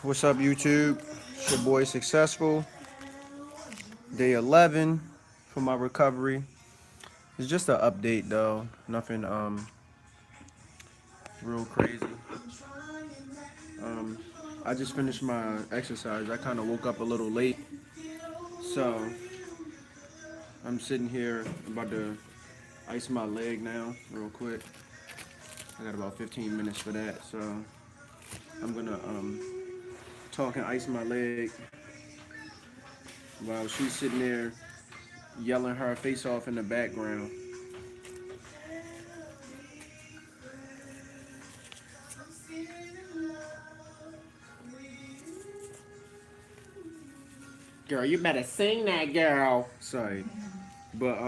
What's up, YouTube? It's your boy Successful. Day 11 for my recovery. It's just an update though. Nothing real crazy. Um I just finished my exercise. I kind of woke up a little late. So, I'm sitting here about to ice my leg now real quick. I got about 15 minutes for that. So, I'm going to talk and ice my leg while she's sitting there yelling her face off in the background. Girl, you better sing that, girl. Sorry. But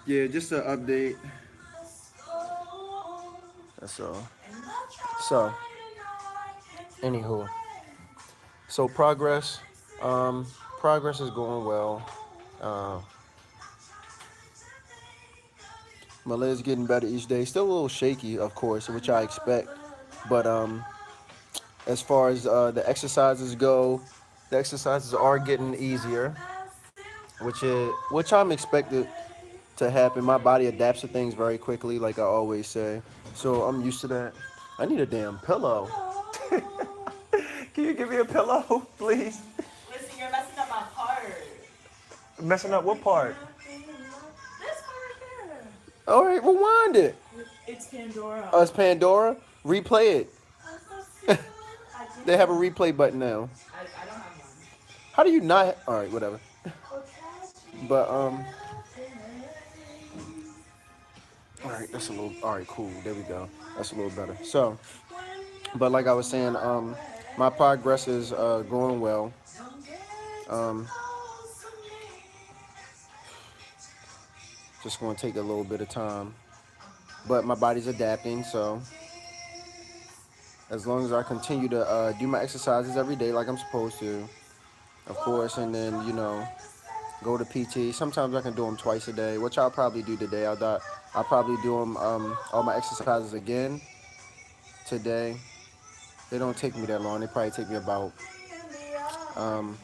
yeah, just an update. That's all. So, anywho, so um, progress is going well. Uh, my leg's getting better each day. Still a little shaky, of course, which I expect. But as far as the exercises go, the exercises are getting easier, which I'm expected to happen. My body adapts to things very quickly, like I always say. So I'm used to that. I need a damn pillow. Can you give me a pillow, please? Listen, you're messing up my part. Messing up what part? This part here. All right, rewind it. It's Pandora. It's Pandora. Replay it. I They did. have a replay button now. I don't have one. How do you not? All right, whatever. But all right, that's a little. All right, cool. There we go. That's a little better. So, but like I was saying, my progress is going well. Um, just going to take a little bit of time, but my body's adapting. So, as long as I continue to do my exercises every day like I'm supposed to, of course, and then go to PT. Sometimes I can do them twice a day, which I'll probably do today. I'll probably do them all my exercises again today. They don't take me that long. They probably take me about um,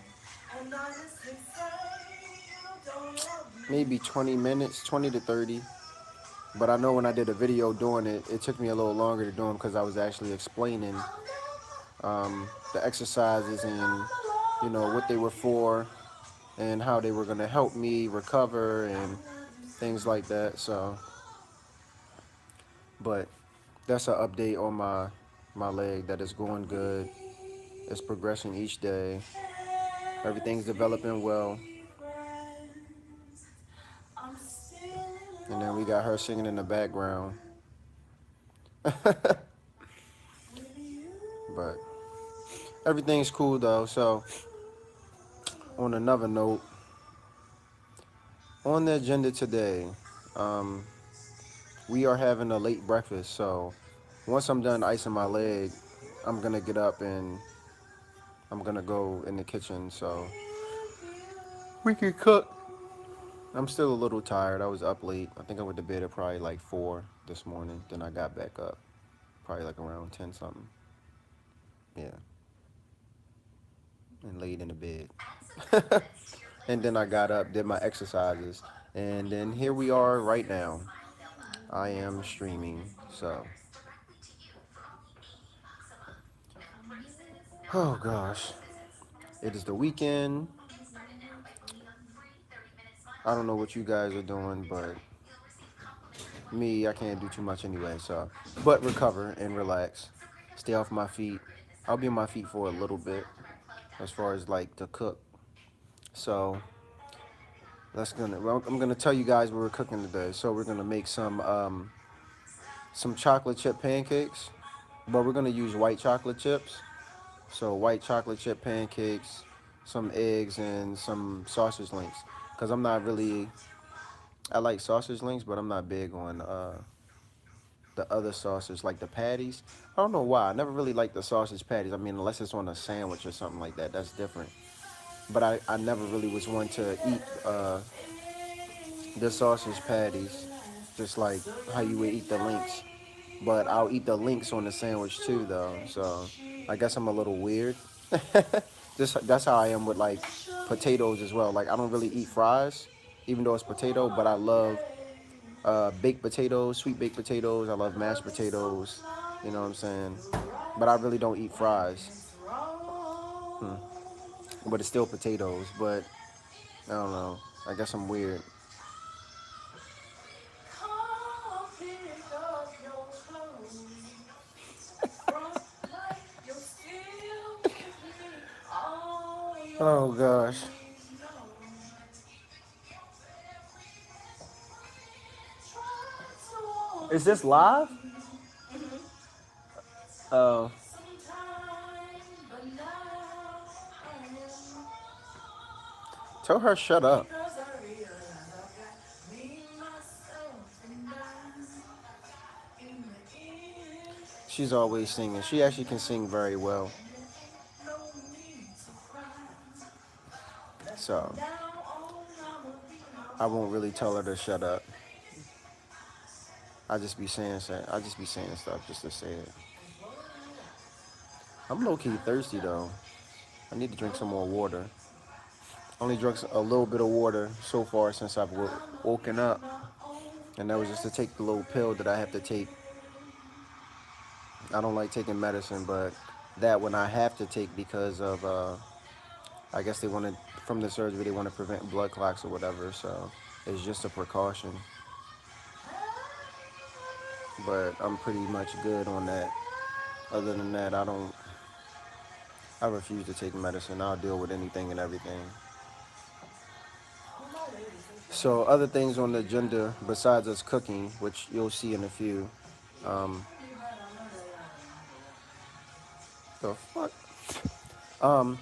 maybe 20 minutes, 20 to 30. But I know when I did a video doing it, it took me a little longer to do them because I was actually explaining the exercises and what they were for and how they were going to help me recover and things like that. So, but that's an update on my leg that is going good. It's progressing each day. Everything's developing well. And then we got her singing in the background. But everything's cool though. So on another note, on the agenda today, um, we are having a late breakfast. So once I'm done icing my leg, I'm gonna get up and I'm gonna go in the kitchen so we can cook. I'm still a little tired. I was up late. I think I went to bed at probably like 4 this morning. Then I got back up probably like around 10 something. Yeah, and laid in the bed. And then I got up, did my exercises, and then here we are right now. I am streaming. So, oh gosh, it is the weekend. I don't know what you guys are doing, but me, I can't do too much anyway. So, but recover and relax, stay off my feet. I'll be on my feet for a little bit as far as like to cook. So I'm gonna tell you guys what we're cooking today. So we're gonna make some chocolate chip pancakes, but we're gonna use white chocolate chips. So white chocolate chip pancakes, some eggs, and some sausage links. Cause I'm not really, I like sausage links, but I'm not big on the other sausage, like the patties. I don't know why. I never really liked the sausage patties. I mean, unless it's on a sandwich or something like that, that's different. But I never really was one to eat the sausage patties, just like how you would eat the links. but I'll eat the links on the sandwich too, though. So I guess I'm a little weird. Just that's how I am with like potatoes as well. Like I don't really eat fries, even though it's potato, but I love baked potatoes, sweet baked potatoes. I love mashed potatoes. You know what I'm saying? But I really don't eat fries. Hmm. But it's still potatoes. But I don't know. I guess I'm weird. Come pick up your clothes. Front like you're still with me. All Oh your gosh. enemies know. Try to walk Is this with live? me. Mhm. Oh. Sometime, but now I am. Tell her shut up. Because I realize I've got me, myself, and I in the end. She's always singing. She actually can sing very well. And there ain't no need to cry. Let's go So down on our I won't really tell her to shut up. I just be saying stuff just to say it. I'm low key thirsty though. I need to drink some more water. Only drunk a little bit of water so far since I've woken up, and that was just to take the little pill that I have to take. I don't like taking medicine, but that one I have to take because of I guess they wanted from the surgery they want to prevent blood clots or whatever. So it's just a precaution. But I'm pretty much good on that. Other than that, I don't. I refuse to take medicine. I'll deal with anything and everything. So other things on the agenda besides us cooking, which you'll see in a few. Um, the fuck. Um,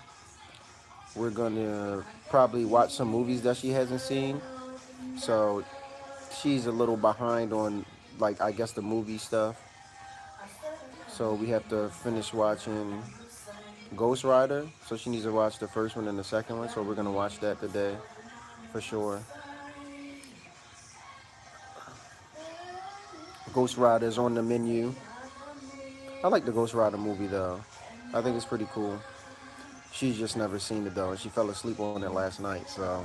we're gonna probably watch some movies that she hasn't seen. So she's a little behind on like I guess the movie stuff. So we have to finish watching Ghost Rider. So she needs to watch the first one and the second one. So we're gonna watch that today for sure. Ghost Rider is on the menu. I like the Ghost Rider movie though. I think it's pretty cool. She's just never seen it though. She fell asleep on it last night, so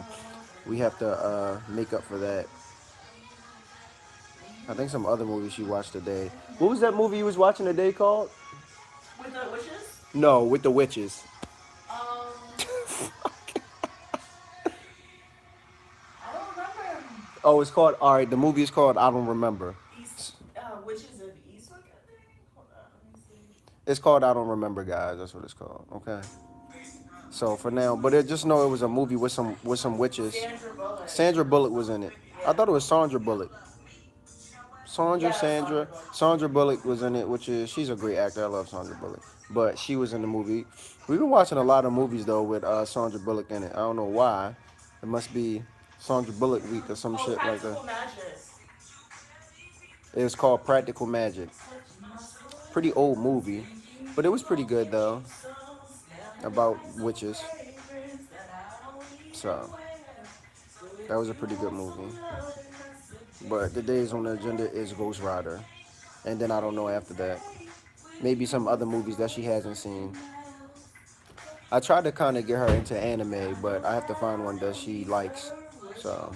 we have to make up for that. I think some other movie she watched today. What was that movie you was watching today called? with the wishes. No, with the witches. Um, I don't remember. Oh, it's called. All right, the movie is called. I don't remember. East, Witches of Eastwick, I think. Hold on, let me see. It's called I don't remember, guys. That's what it's called. Okay. So for now, but it, just know it was a movie with some witches. Sandra Bullock. Sandra Bullock was in it. I Yeah. thought it was Sandra Bullock. Yeah, that's Sandra Bullock. Sandra Bullock was in it, which is she's a great actor. I love Sandra Bullock, but she was in the movie. We've been watching a lot of movies though with Sandra Bullock in it. I don't know why. It must be Sandra Bullock week or some Oh, shit like that. Practical Magic. It was called Practical Magic. Pretty old movie, but it was pretty good though about witches. So that was a pretty good movie. But today's on the agenda is Ghost Rider, and then I don't know after that. Maybe some other movies that she hasn't seen. I tried to kind of get her into anime, but I have to find one that she likes. So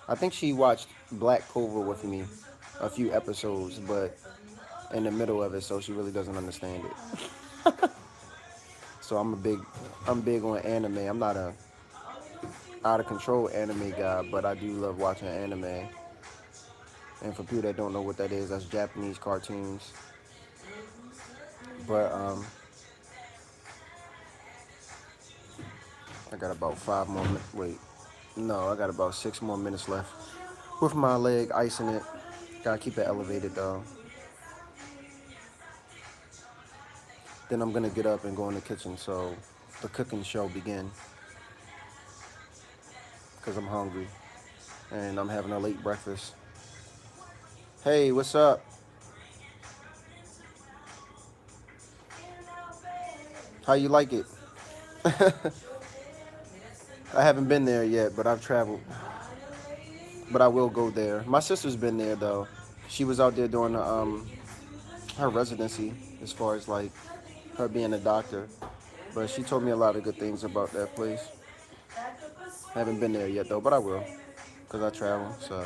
I think she watched Black Clover with me a few episodes, but in the middle of it, so she really doesn't understand it. So I'm big on anime. I'm not a out of control anime guy, but I do love watching anime. And for people that don't know what that is, that's Japanese cartoons. But I got about 5 more minutes. Wait, no, I got about 6 more minutes left. With my leg icing it, gotta keep it elevated though. Then I'm gonna get up and go in the kitchen so the cooking show begin. Cause I'm hungry and I'm having a late breakfast. Hey, what's up? How you like it? I haven't been there yet, but I've traveled. But I will go there. My sister's been there though. She was out there doing her residency as far as like her being a doctor. But she told me a lot of good things about that place. I haven't been there yet though, but I will because I travel. So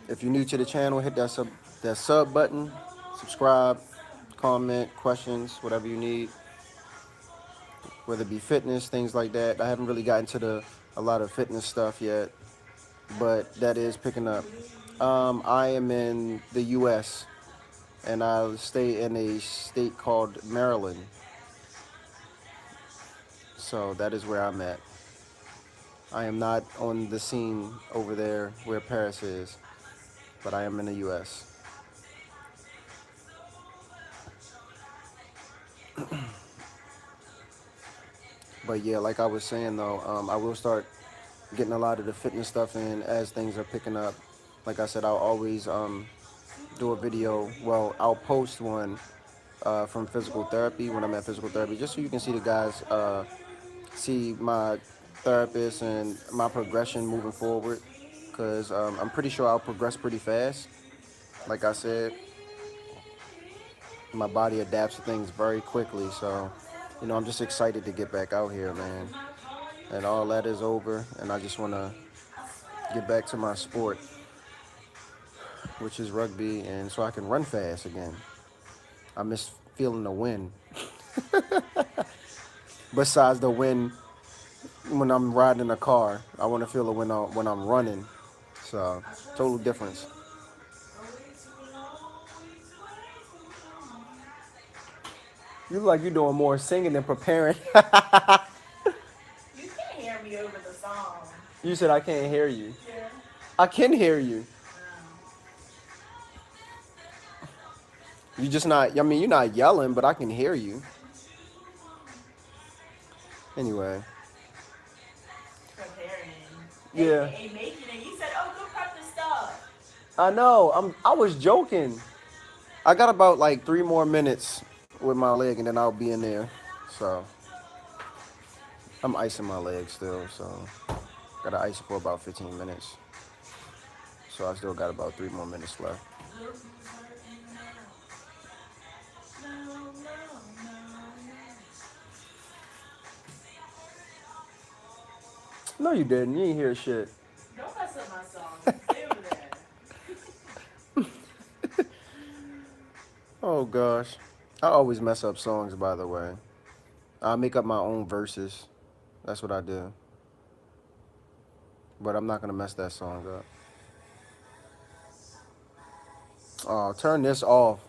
if you're new to the channel, hit that sub button, subscribe, comment, questions, whatever you need, whether it be fitness, things like that. I haven't really gotten to a lot of fitness stuff yet, but that is picking up. I am in the U.S. and I stay in a state called Maryland, so that is where I'm at. I am not on the scene over there where Paris is, but I am in the U.S. But yeah, like I was saying though, I will start getting a lot of the fitness stuff in as things are picking up. Like I said, I'll always do a video. Well, I'll post one from physical therapy when I'm at physical therapy, just so you can see the guys, see my therapist and my progression moving forward. Because I'm pretty sure I'll progress pretty fast. Like I said, my body adapts to things very quickly. So, I'm just excited to get back out here, man. And all that is over, and I just want to get back to my sport, which is rugby, and so I can run fast again. I miss feeling the wind. Besides the wind when I'm riding a car, I want to feel it when I'm running. So, total difference. You look like you're doing more singing than preparing. You can't hear me over the song. You said I can't hear you. Yeah. I can hear you. You just not. I mean, you're not yelling, but I can hear you. Anyway. Preparing. Yeah. And making it. You said, oh, go prep the stuff. I know. I was joking. I got about like 3 more minutes with my leg, and then I'll be in there. So I'm icing my leg still. So gotta ice it for about 15 minutes. So I still got about 3 more minutes left. Look who's hurting now. No, no, no. No, you didn't. You ain't hear shit. Don't mess up my song. Stay over there. Oh gosh, I always mess up songs. By the way, I make up my own verses. That's what I do. But I'm not gonna mess that song up. Oh, turn this off.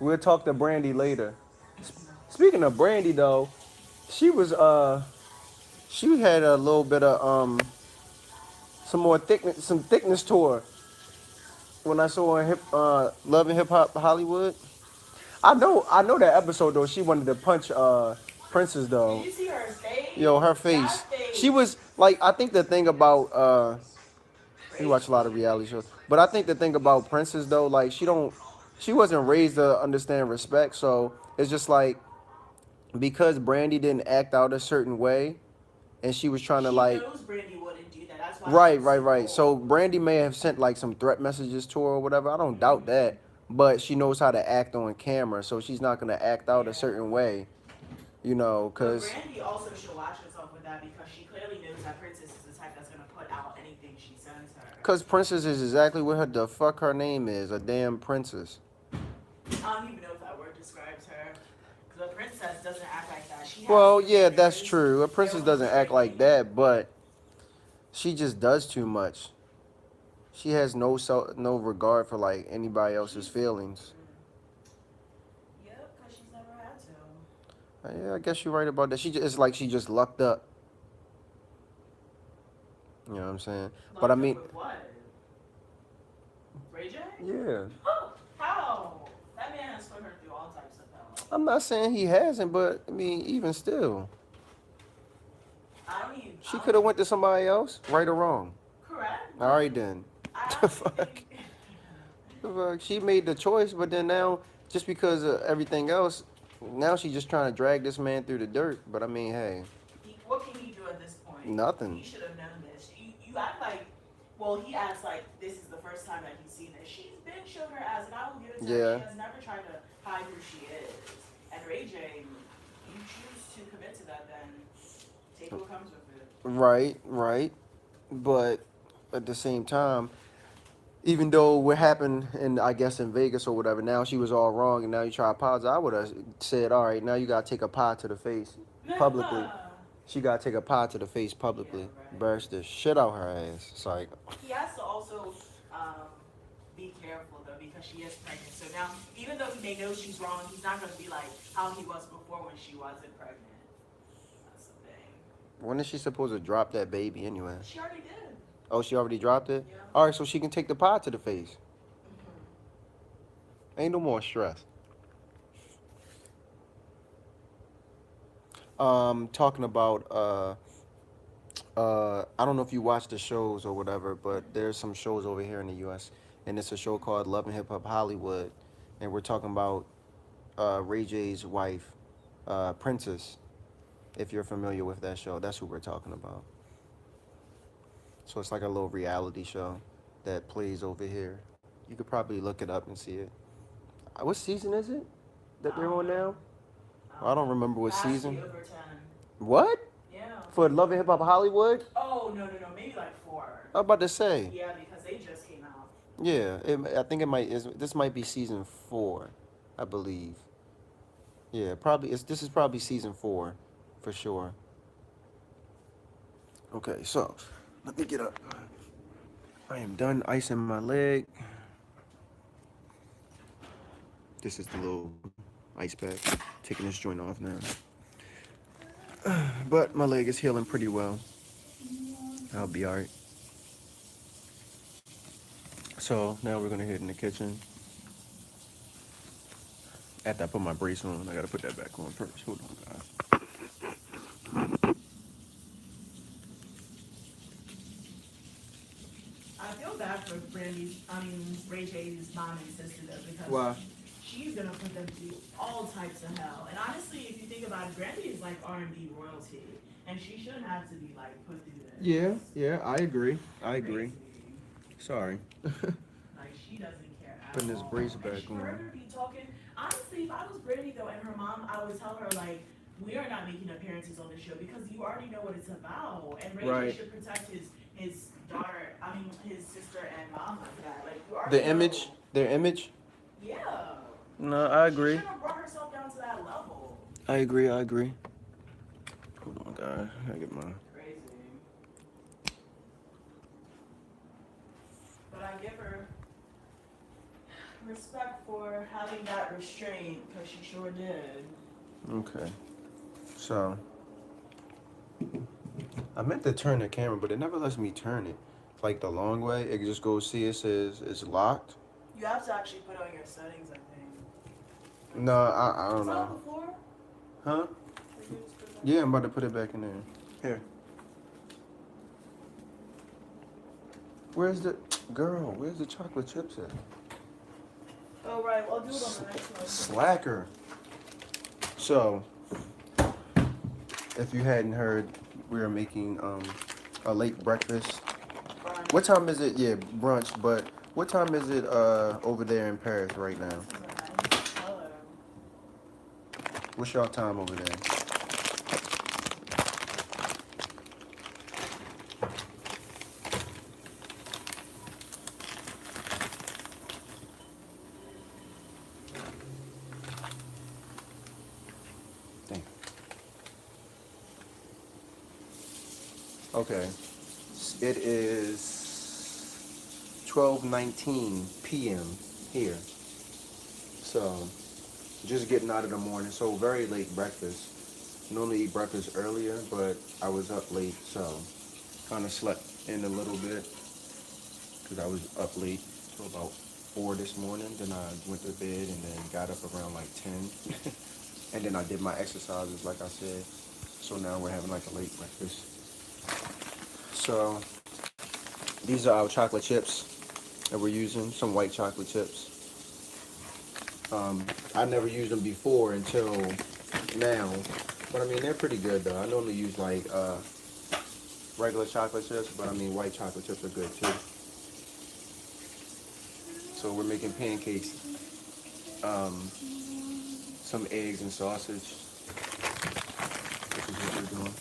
We'll talk to Brandy later. Speaking of Brandy though, she was she had a little bit of some thickness to her when I saw her in Love and Hip Hop Hollywood. I know that episode though. She wanted to punch Princess Did though. you see her face? Yo, her face. She was like, I think the thing about we watch a lot of reality shows, but I think the thing about Princess though, like she wasn't raised to understand respect. So it's just like because Brandy didn't act out a certain way, and she was trying to She like, knows Brandy wouldn't do that. That's why right, she's right, so right. So cold. Brandy may have sent like some threat messages to her or whatever. I don't doubt that, but she knows how to act on camera, so she's not gonna act out a Yeah. certain way, But because Brandy also should watch herself with that because she clearly knows that Princess is the type that's gonna put out anything she sends her. Princess is exactly what the fuck her name is, a damn princess. I don't even know if that word describes her. Because a princess doesn't act like that. She has Well, yeah, that's manners. true. A They princess don't have doesn't act like training. that, but she just does too much. She has no regard for like anybody else's feelings. Yep, because she's never had to. Yeah, I guess you're right about that. It's like she just lucked up. You know what I'm saying? But I Locked up mean, with what? Ray J? yeah. How? That man has put her through all types of hell. I'm not saying he hasn't, but I mean, even still, I don't even. she could have went to somebody else, right or wrong. Correct. All right then. I The honestly fuck? think. The fuck? She made the choice, but then now, just because of everything else, now she's just trying to drag this man through the dirt. But I mean, hey. Nothing. You should have known this. You act like, well, he acts like this is the first time that he's seen this. She's been showing her ass, and I will give it to her. She Yeah. has never tried to hide who she is. And Ray J, you choose to commit to that, then take what comes with it. Right, right. But at the same time, even though what happened in I guess in Vegas or whatever, now she was all wrong and now you try to apologize. I would have said, all right, now you gotta take a pie to the face publicly. She gotta take a pie to the face Yeah, publicly. right. Embarrass the shit out her ass. It's like, He has to also be careful though because she is pregnant. So now, even though he may know she's wrong, he's not going to be like how he was before when she wasn't pregnant. That's the thing. when is she supposed to drop that baby anyway? She already did. Oh, she already dropped it? Yeah. All right, so she can take the pie to the face. Hmm. Ain't no more stress. Talking about I don't know if you watch the shows or whatever, but there's some shows over here in the U.S. and it's a show called Love and Hip Hop Hollywood, and we're talking about Ray J's wife, Princess. If you're familiar with that show, that's who we're talking about. So it's like a little reality show that plays over here. You could probably look it up and see it. What season is it that I they're don't on know. now? I I don't don't know. remember what It has to be season. over 10. What? Yeah. For Love and Hip Hop Hollywood? Oh, no, no, no. Maybe like 4. I'm about to say. Yeah, because they just came out. Yeah, I think it might. This might be season 4, I believe. Yeah, probably. This is probably season 4, for sure. Okay, so let me get up. I am done icing my leg. This is the little ice pack. Taking this joint off now. But my leg is healing pretty well. I'll be alright. So now we're gonna head in the kitchen. After I put my brace on, I gotta put that back on first. Hold on, guys. I feel bad for Ray J's mom and sister though, because Why? she's gonna put them through all types of hell. And honestly, if you think about it, Brandy is like R&B royalty, and she shouldn't have to be like put through this. Yeah, I agree. I agree. Crazy. Sorry. Like she doesn't care at Putting this all. brace And back for her on. to be talking, honestly, if I was Brandy though and her mom, I would tell her like, we are not making appearances on the show because you already know what it's about. And Ray J Right. should protect his daughter, his sister and mom like that. Like you The already image, know. their image. Yeah. No, I She agree. shouldn't have brought herself down to that level. I agree. I agree. Hold on, guys. I gotta get my. Crazy. But I give her respect for having that restraint because she sure did. Okay. So I meant to turn the camera, but it never lets me turn it. Like the long way, it just goes. See, it says it's locked. You have to actually put on your settings, I think. No, I don't Is that on know. the floor? Huh? Or you just put that- Yeah, I'm about to put it back in there. Here. Where's the girl? Where's the chocolate chips at? Oh, right. Well, I'll do it on the next one. Slacker. So, if you hadn't heard, we are making a late breakfast. Brunch. What time is it? Yeah, brunch. But what time is it over there in Paris right now? This is a nice color. What's y'all time over there? Dang. Okay. It is 12:19 p.m. here. So, just getting out of the morning. So, very late breakfast. Normally eat breakfast earlier, but I was up late, so kind of slept in a little bit because I was up late till about 4 this morning. Then I went to bed and then got up around like 10. And then I did my exercises, like I said. So now we're having like a late breakfast. So these are our chocolate chips that we're using, some white chocolate chips. I never used them before until now, but I mean they're pretty good though. I normally use like regular chocolate chips, but I mean white chocolate chips are good too. So we're making pancakes, um, some eggs and sausage. This is what we're doing.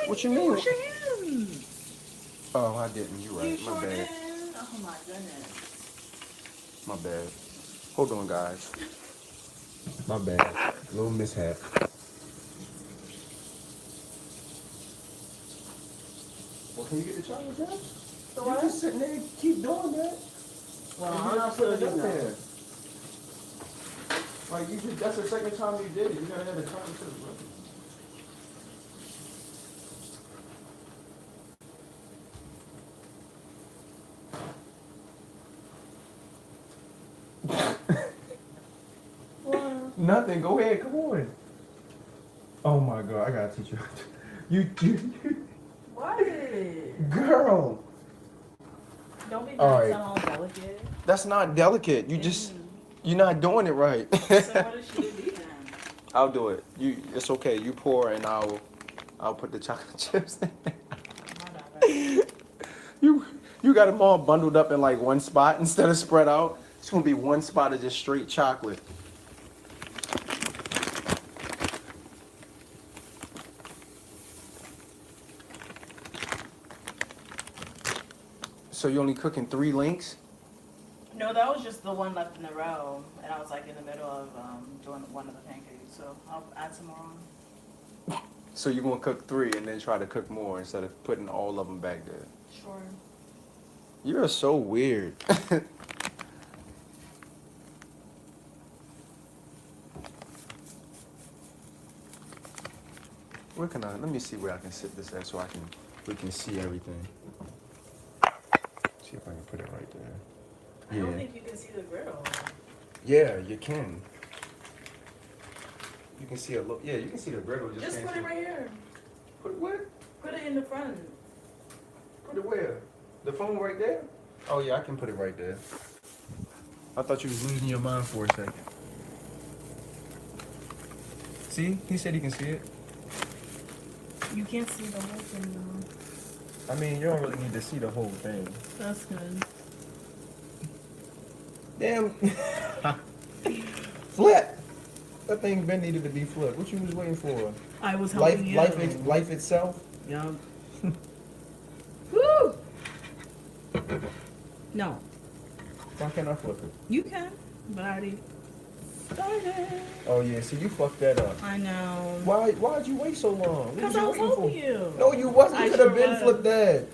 What you mean? Wash your hands. Oh, I didn't. You're You right. My sure bad. did. Oh my goodness. My bad. Hold on, guys. My bad. Little mishap. Well, can you get the chocolate chips? What? You just sitting there and keep doing that. Well, And you're I'm not putting it still up doing there. Like, you just, that's the second time you did it. You gotta have the chocolate chips, bro. What? Nothing. Go ahead. Come on. Oh my god, I gotta teach you. You What? girl. Don't be All doing right. something all delicate. That's not delicate. You just, you're not doing it right. So what does she do then? I'll do it. It's okay. You pour and I'll put the chocolate chips in. Whatever. You got them all bundled up in like one spot instead of spread out. It's gonna be one spot of just straight chocolate. So you only cooking 3 links? No, that was just the one left in the row, and I was like in the middle of doing one of the pancakes, so I'll add some more on. So you're gonna cook 3 and then try to cook more instead of putting all of them back there. Sure. You're so weird. Where can I? Let me see where I can sit this at so we can see everything. See if I can put it right there. I don't think you can see the griddle. Yeah, you can. You can see a look. Yeah, you can see the griddle. Just can't put see. it right here. Put it where? Put it in the front. Put it where? The phone right there? Oh yeah, I can put it right there. I thought you was losing your mind for a second. See? He said he can see it. You can't see the whole thing though. I mean, you don't really need to see the whole thing. That's good. Damn. Flip! That thing been needed to be flipped. What you was waiting for? I was helping you. Life itself? Yup. Woo! No. Why can't I flip it? You can, but I already started. Oh yeah, see you fucked that up. I know. Why'd you wait so long? Because I was helping you. No, you wasn't. I You could have sure been was. flipped that.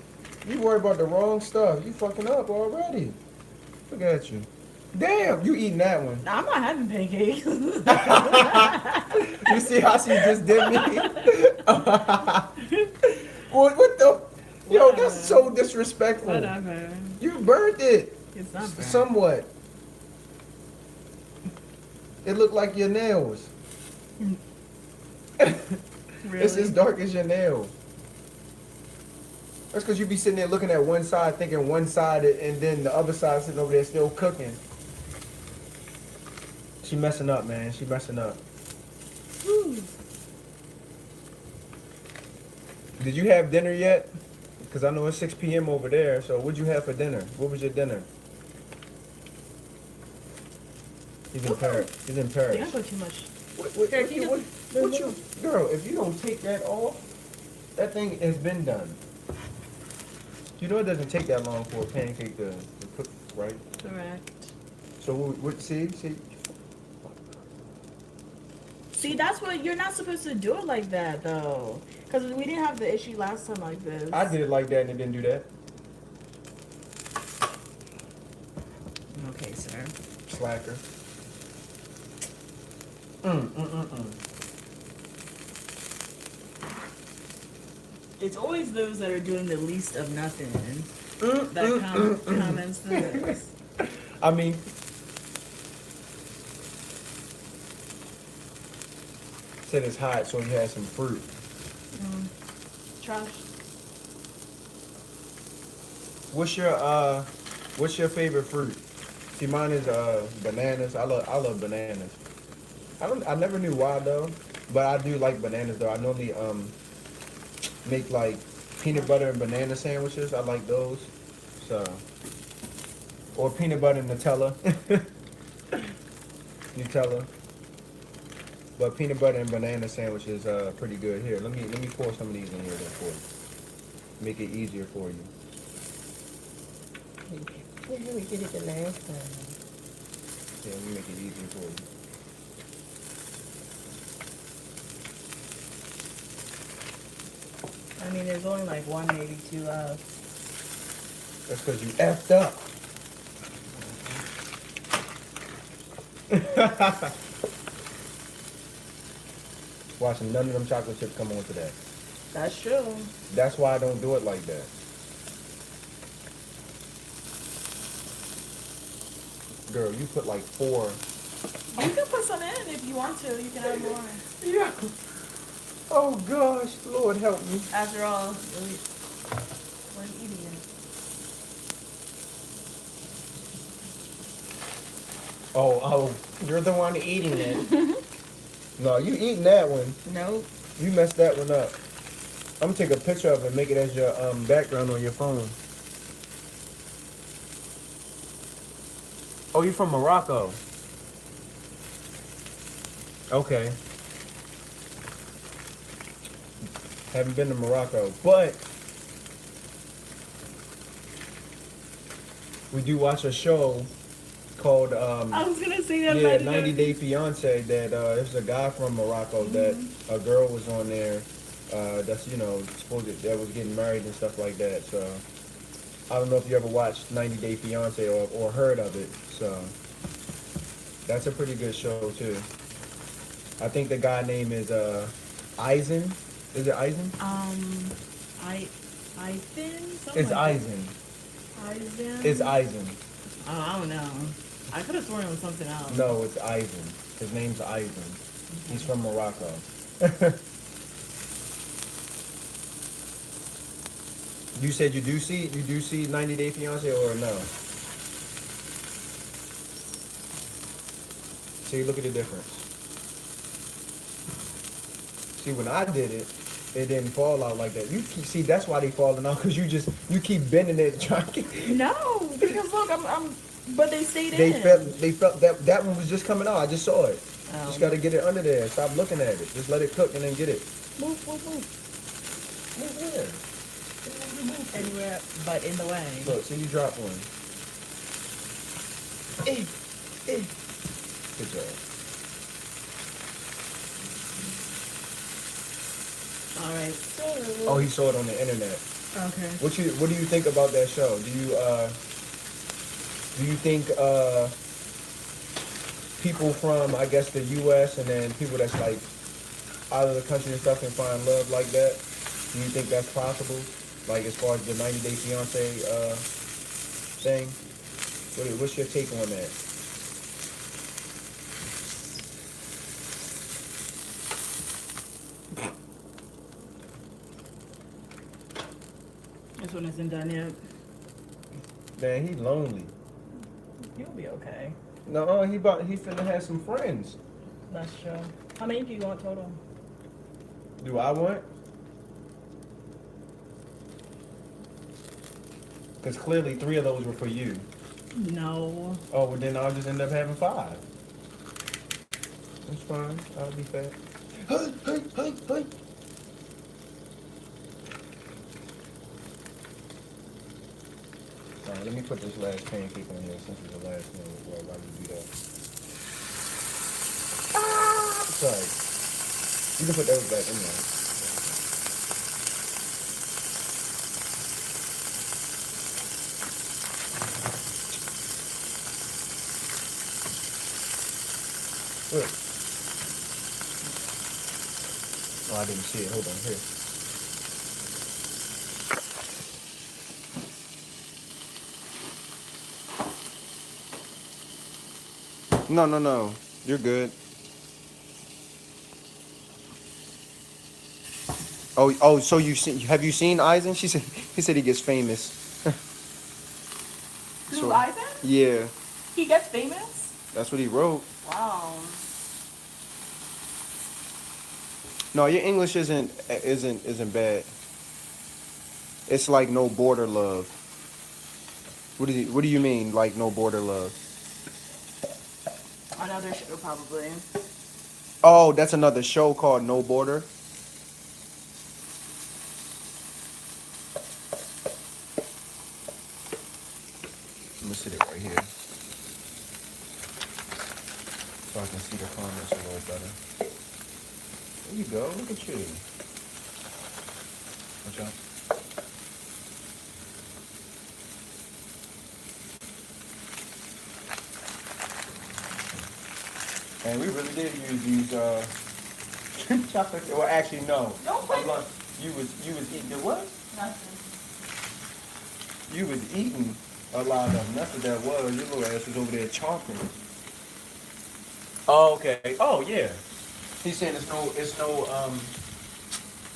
You worried about the wrong stuff. You fucking up already. Look at you. Damn, you eating that one. Nah, I'm not having pancakes. You see how she just did me? What the? Yo, that's so disrespectful. Whatever. You burned it. It's not bad. Somewhat. It looked like your nails. Really? It's as dark as your nail. That's because you be sitting there looking at one side, thinking one side, and then the other side sitting over there still cooking. She messing up, man. She messing up. Whew. Did you have dinner yet? Because I know it's 6 p.m. over there. So what'd you have for dinner? What was your dinner? He's in Paris. He's in I Paris. think I put too much. What Here, can you what you, girl, if you don't take that off, that thing has been done. You know it doesn't take that long for a pancake to cook, right? Correct. So see? See, that's what you're not supposed to do it like that, though. Because we didn't have the issue last time like this. I did it like that and it didn't do that. Okay, sir. Slacker. It's always those that are doing the least of nothing that comments to this. I mean, said it's hot, so he had some fruit. Trash. What's your favorite fruit? See, mine is bananas. I love bananas. I never knew why though, but I do like bananas though. I normally make like peanut butter and banana sandwiches. I like those. So or peanut butter and Nutella. Nutella. But peanut butter and banana sandwich is pretty good. Here, let me pour some of these in here then for you. Make it easier for you. Yeah, we did it the last time. Yeah, let me make it easier for you. I mean, there's only like one, maybe two left. That's because you effed up. Watching none of them chocolate chips come on today. That's true. That's why I don't do it like that. Girl, you put like 4. You can put some in if you want to. You can add more. Yeah. Oh gosh, Lord help me. After all, we're eating it. Oh, you're the one eating it. No, you eating that one. Nope. You messed that one up. I'm gonna take a picture of it and make it as your background on your phone. Oh, you from Morocco? Okay. Haven't been to Morocco, but we do watch a show called I was gonna say that. yeah, 90 Day Fiance. That there's a guy from Morocco that a girl was on there. That's supposed that was getting married and stuff like that. So I don't know if you ever watched 90 Day Fiance or heard of it. So that's a pretty good show too. I think the guy name is Eisen. Is it Eisen? It's Eisen. Eisen. It's Eisen. Oh, I don't know. I could have sworn it was something else. No, it's Eisen. His name's Eisen. He's from Morocco. You said you do see 90 Day Fiance or no? See, look at the difference. See, when I did it, it didn't fall out like that. See, that's why they falling out because you keep bending it trying. No, because look, but they stayed They in. felt that one was just coming out. I just saw it. Oh. Just got to get it under there. Stop looking at it. Just let it cook and then get it. Move. Move where? Anywhere but in the way. Look, see, you dropped one. Good job. All right. So. Oh, he saw it on the internet. Okay. What do you think about that show? Do you think people from I guess the U.S. and then people that's like out of the country and stuff can find love like that? Do you think that's possible? Like as far as the 90 Day Fiance thing? What's your take on that? This one isn't done yet. Man, he lonely. You'll be okay. No, he finna have some friends. That's true. How many do you want total? Do I want? Because clearly 3 of those were for you. No. Oh, well then I'll just end up having 5. That's fine. I'll be fat. Hey. Alright, let me put this last pancake on here since it's the last one. Well, I do that. Sorry. You can put those back in there. Look. Oh, I didn't see it. Hold on. Here. No. You're good. Oh. So have you seen Eisen? He said he gets famous. Who, So- Eisen? Yeah, He gets famous? that's what he wrote. Wow. No, your English isn't bad. It's like no border love. What do you mean like no border love? Another show probably. Oh, that's another show called No Border. Let me sit it right here so I can see the comments a little better. There you go. Look at you. Watch out. And we really did use these chocolate. Well, actually, no. Don't put it. You was eating the what? Nothing. You was eating a lot of them. That's what that was. Your little ass was over there chomping. Oh, okay. Oh, yeah. He's saying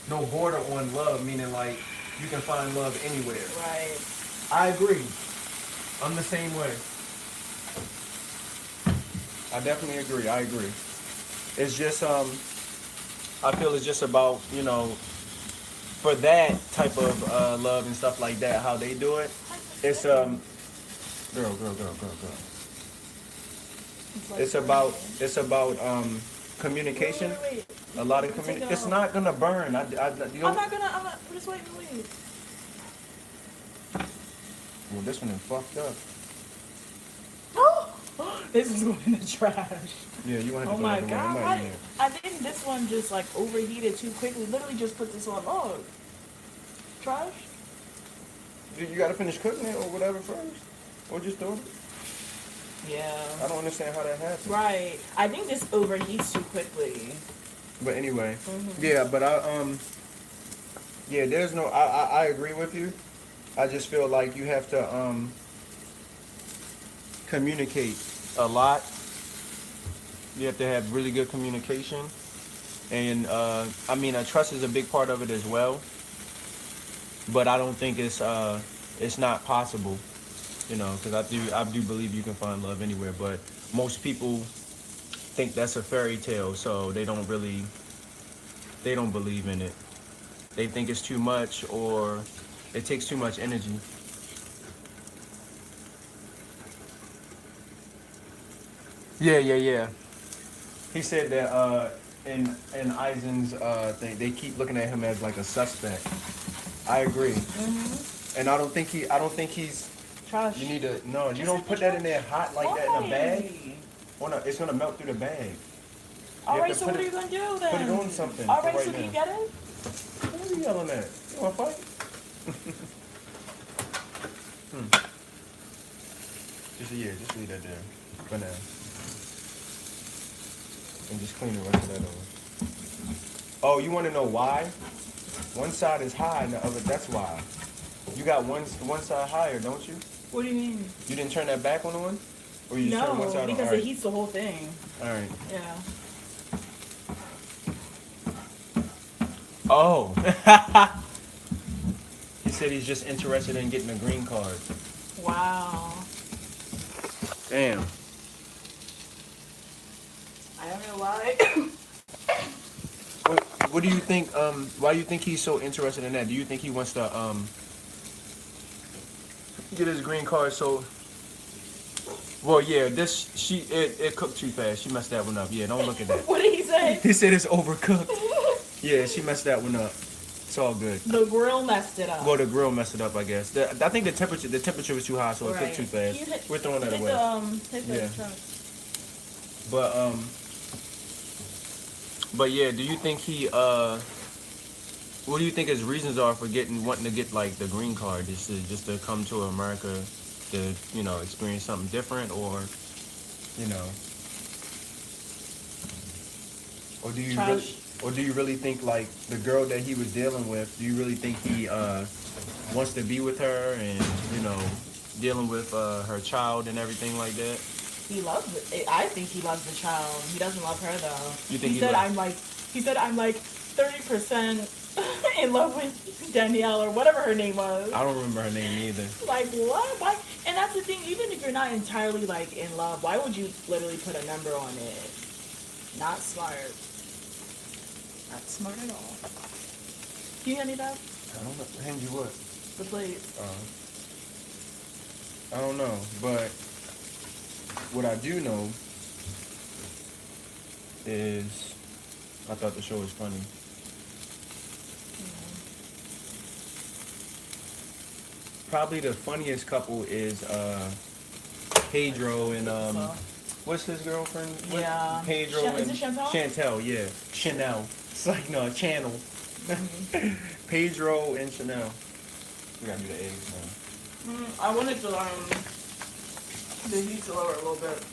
no border on love, meaning like you can find love anywhere. Right. I agree. I'm the same way. I definitely agree. I agree. It's just I feel it's just about, you know, for that type of love and stuff like that, how they do it. It's girl. It's about communication. Wait. A lot of Take communication. it It's off. not gonna burn. I'm not, just wait. Well, this one is fucked up. This is going in the trash. Yeah, you want to Oh throw my it away. god. I'm not eating it. I think this one just like overheated too quickly. Literally just put this on log. Trash? You gotta finish cooking it or whatever first, or just throw it. Yeah. I don't understand how that happens. Right. I think this overheats too quickly. But anyway, Mhm. yeah. But yeah. There's no. I agree with you. I just feel like you have to communicate a lot. You have to have really good communication, and I mean, trust is a big part of it as well. But I don't think it's not possible, you know, because I do believe you can find love anywhere. But most people think that's a fairy tale, so they don't believe in it. They think it's too much or it takes too much energy. Yeah. He said that in Eisen's thing, they keep looking at him as like a suspect. I agree, and I don't think he's. Trash. You need to no. You Just don't like put the that in there hot like that in a bag. Why? Oh no, it's gonna melt through the bag. All have right, to so put what are it- you gonna do then? Put it on something. All for right, right so can you now. get it? What are you yelling at? You wanna fight? Just leave that there for now, and just clean the rest of that over. Oh, you want to know why? One side is high, and the other. That's why. You got one side higher, don't you? What do you mean? You didn't turn that back on the one, or you just turned one No, side on? because All it right. heats the whole thing. All right. Yeah. Oh. He said he's just interested in getting a green card. Wow. Damn. I don't know why. What do you think? Why do you think he's so interested in that? Do you think he wants to get his green card? So, well, yeah. It cooked too fast. She messed that one up. Yeah, don't look at that. What did he say? He said it's overcooked. Yeah, she messed that one up. It's all good. The grill messed it up. Well, the grill messed it up, I guess. I think the temperature was too high, so it cooked too fast. We're throwing that away. Hit Yeah. the truck. But yeah, do you think he what do you think his reasons are for wanting to get like the green card? Just to come to America to, you know, experience something different, or, you know, or do you really think like the girl that he was dealing with, do you really think he wants to be with her and, you know, dealing with her child and everything like that? He loves it. I think he loves the child. He doesn't love her though. You think he he said loves- he said I'm like 30% in love with Danielle or whatever her name was. I don't remember her name either. Like what? Why? And that's the thing. Even if you're not entirely like in love, why would you literally put a number on it? Not smart. Not Smart at all. Can you hand me that? I don't know. Hand you what? The plate. I don't know, but what I do know is I thought the show was funny. Probably the funniest couple is Pedro and what's his girlfriend? Yeah. Pedro Is and it Chantel? Chantel, yeah. Chanel. It's like no channel. Pedro and Chanel. We gotta do the eggs now. I wanted to the heat to lower a little bit.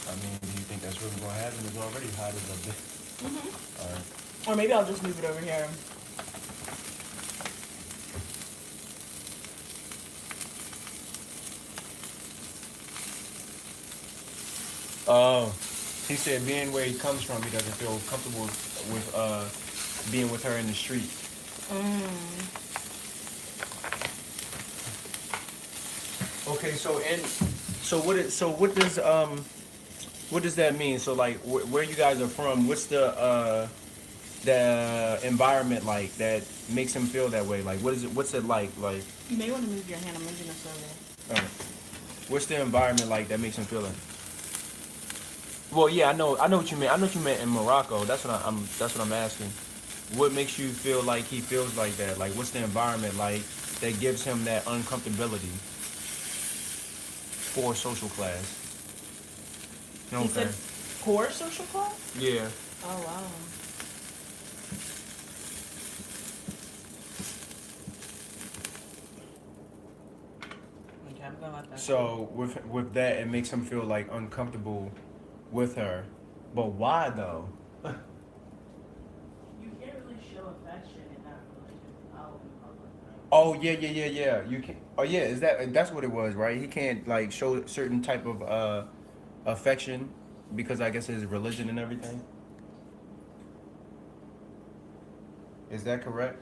I mean, do you think that's really gonna happen? It's already hot as a bitch. Alright. Or maybe I'll just move it over here. Oh, he said being where he comes from, he doesn't feel comfortable with being with her in the street. Okay, what does that mean? So like where you guys are from, what's the environment like that makes him feel that way? Like what's it like? Like You may want to move your hand. I'm moving this over. what's the environment like that makes him feel it? Well, yeah, I know what you meant. I know what you meant in Morocco. That's what I'm asking. What makes you feel like he feels like that? Like, what's the environment like that gives him that uncomfortability for social class? He said poor social class? Yeah. Oh, wow. Okay, I'm gonna let that So with that, it makes him feel like uncomfortable with her. But why though? You can't really show affection in that religion out in public. Right? Oh yeah. You can. Oh yeah, that's what it was, right? He can't like show certain type of affection because I guess his religion and everything. Is that correct?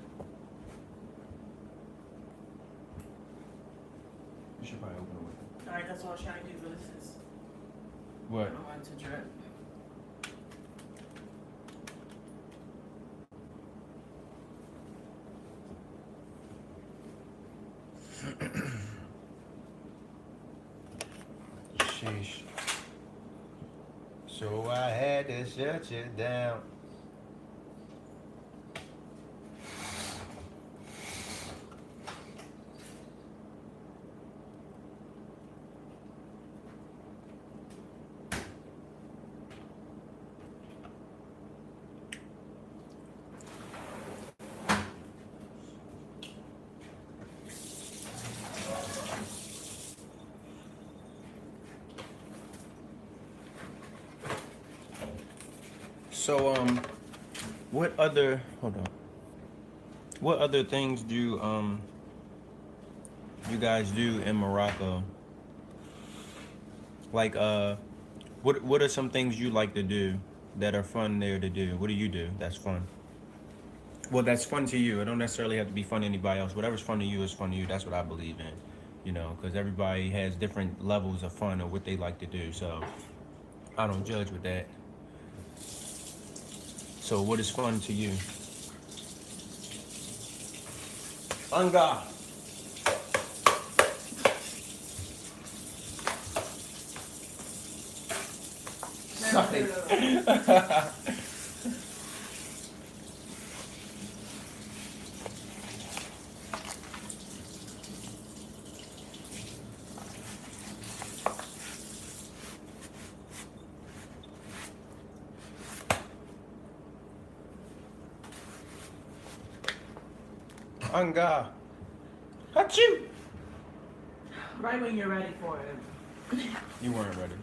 You should probably open it with All right, that's what I was trying to do, but this is what? I don't want it to drip. Sheesh. So I had to shut you down. So what other things do you guys do in Morocco? Like what are some things you like to do that are fun there to do? What do you do that's fun? Well, that's fun to you. It don't necessarily have to be fun to anybody else. Whatever's fun to you is fun to you. That's what I believe in, you know, because everybody has different levels of fun or what they like to do. So I don't judge with that. So what is fun to you? Anga. Sorry. Anga. Achoo! Right when you're ready for it. You weren't ready.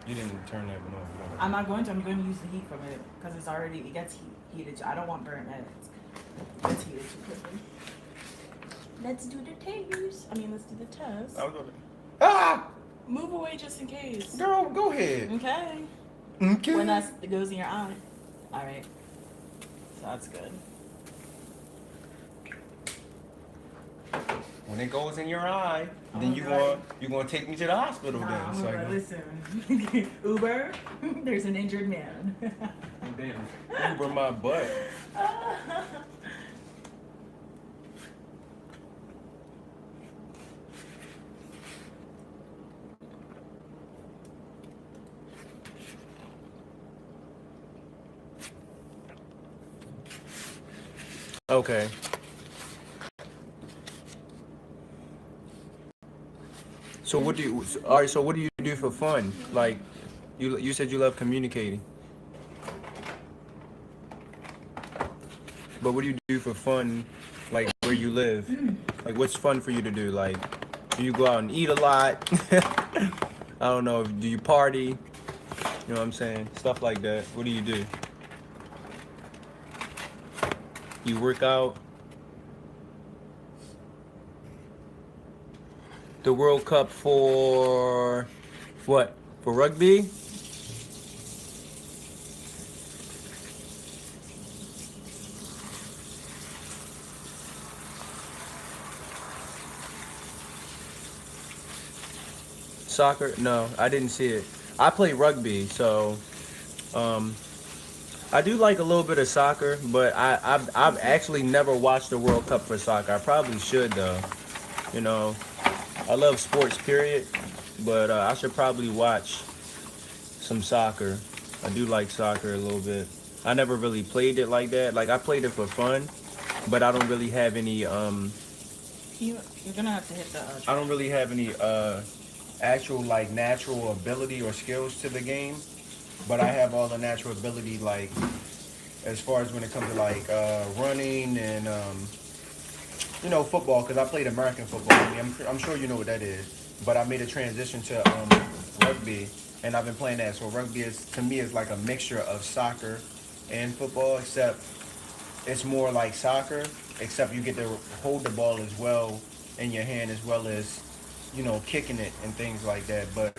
You didn't turn that one off. I'm not going to. I'm going to use the heat from it because it gets heated. I don't want burnt eggs. It gets heated too quickly. Let's do the taste. Let's do the test. I was over. Ah! Move away just in case. Girl, go ahead. Okay. Okay. When it goes in your eye. All right. So that's good. When it goes in your eye, then you gonna take me to the hospital Nah, I'm then. So gonna listen. Uber, there's an injured man. damn, Uber my butt. Okay. So what do you? All right. So what do you do for fun? Like, you said you love communicating, but what do you do for fun? Like where you live? Like what's fun for you to do? Like, do you go out and eat a lot? I don't know. Do you party? You know what I'm saying? Stuff like that. What do you do? You work out. The World Cup for what? For rugby? Soccer? No, I didn't see it. I play rugby, so um, I do like a little bit of soccer, but I've actually never watched the World Cup for soccer. I probably should though. You know, I love sports, period, but I should probably watch some soccer. I do like soccer a little bit. I never really played it like that. Like I played it for fun, but I don't really have any You're gonna have to hit the. I don't really have any actual like natural ability or skills to the game, but I have all the natural ability like as far as when it comes to like running and football because I played American football. I mean, I'm sure you know what that is, but I made a transition to rugby and I've been playing that. So rugby is to me is like a mixture of soccer and football, except it's more like soccer, except you get to hold the ball as well in your hand as well as kicking it and things like that. But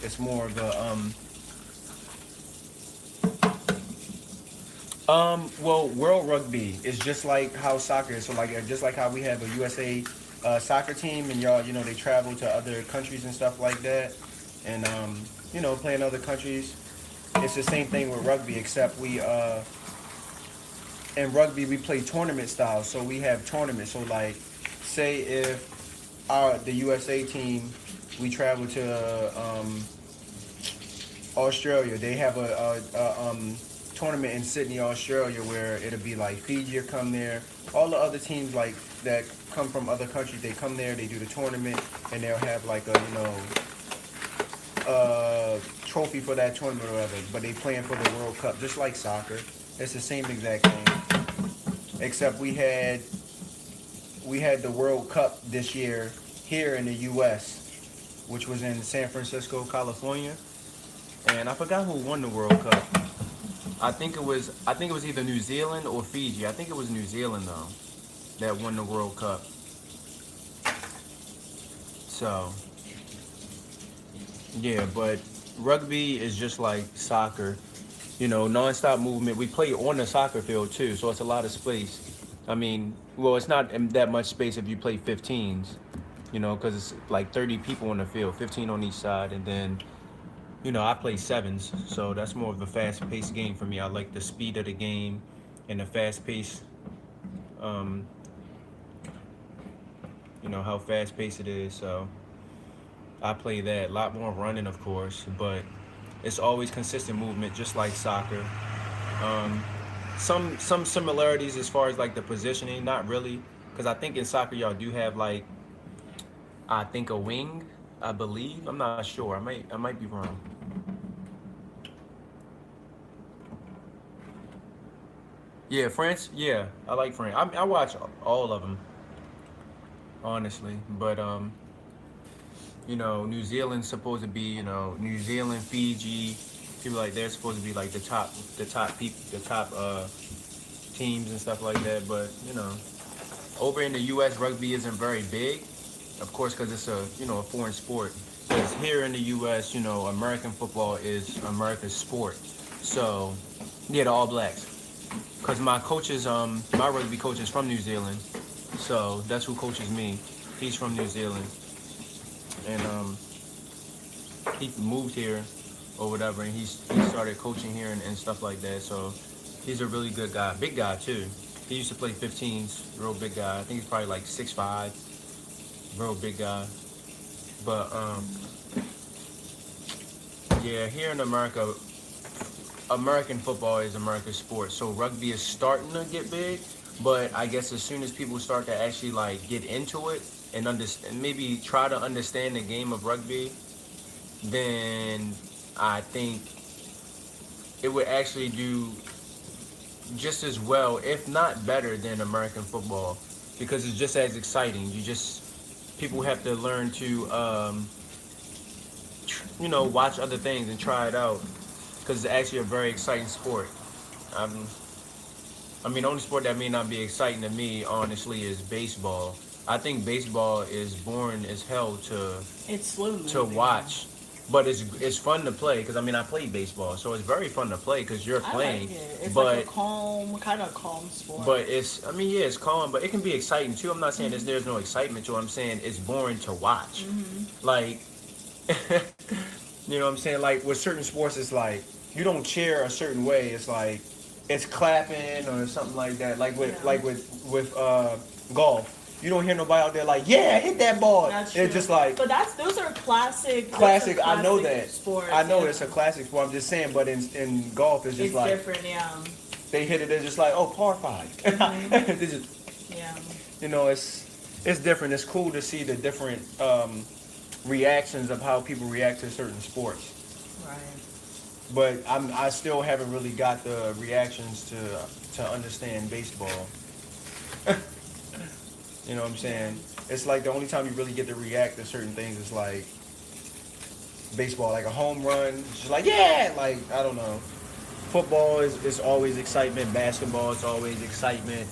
it's more of the well, World Rugby is just like how soccer is. So like just like how we have a USA soccer team, and y'all, they travel to other countries and stuff like that, and play in other countries. It's the same thing with rugby, except we in rugby we play tournament style. So we have tournaments. So like, say if the USA team we travel to Australia, they have a tournament in Sydney, Australia, where it'll be like Fiji will come there. All the other teams like that come from other countries, they come there, they do the tournament, and they'll have like a trophy for that tournament or whatever. But they playing for the World Cup, just like soccer. It's the same exact thing, except we had the World Cup this year here in the U.S., which was in San Francisco, California, and I forgot who won the World Cup. I think it was either New Zealand or Fiji. I think it was New Zealand though that won the World Cup. So yeah, but rugby is just like soccer, non-stop movement. We play on the soccer field too, so it's a lot of space. I mean, well, it's not that much space if you play 15s, because it's like 30 people on the field, 15 on each side, and then I play sevens, so that's more of a fast-paced game for me. I like the speed of the game and the fast-paced, how fast-paced it is. So I play that. A lot more running, of course, but it's always consistent movement, just like soccer. Some similarities as far as like the positioning, not really, because I think in soccer y'all do have like, I think a wing, I believe. I'm not sure. I might be wrong. Yeah, France. Yeah, I like France. I watch all of them, honestly. But New Zealand's supposed to be, New Zealand, Fiji, people like they're supposed to be like the top people, the top teams and stuff like that. But over in the U.S., rugby isn't very big, of course, because it's a foreign sport. Because here in the U.S., American football is America's sport. So yeah, the All Blacks. Because my rugby coach is from New Zealand, so that's who coaches me. He's from New Zealand, and he moved here or whatever, and he started coaching here and stuff like that. So he's a really good guy, big guy too. He used to play 15s, real big guy. I think he's probably like 6'5", real big guy. But yeah, here in America, American football is America's sport. So rugby is starting to get big, but I guess as soon as people start to actually like get into it and understand, maybe try to understand the game of rugby, then I think it would actually do just as well, if not better, than American football, because it's just as exciting. People have to learn to watch other things and try it out, because it's actually a very exciting sport. The only sport that may not be exciting to me, honestly, is baseball. I think baseball is boring as hell It's slow to watch, but it's fun to play, because I played baseball, so it's very fun to play because you're playing. I like it. It's but like a kind of calm sport. but it's calm, but it can be exciting too. I'm not saying there's no excitement to it. I'm saying it's boring to watch. Like, you know what I'm saying? Like with certain sports, it's like you don't cheer a certain way. It's like it's clapping or something like that. Like with golf. You don't hear nobody out there like, yeah, hit that ball. That's it's true. just like, But those are classic. classic. I know that. Sports, I know yeah. it's a classic sport. I'm just saying, but in golf, it's just It's like different, yeah. they hit it. They're just like, oh, par 5. They just, Yeah. it's different. It's cool to see the different reactions of how people react to certain sports. Right. But I still haven't really got the reactions to understand baseball. You know what I'm saying? It's like the only time you really get to react to certain things is like baseball, like a home run. It's just like, yeah, like, I don't know. Football is always excitement. Basketball is always excitement.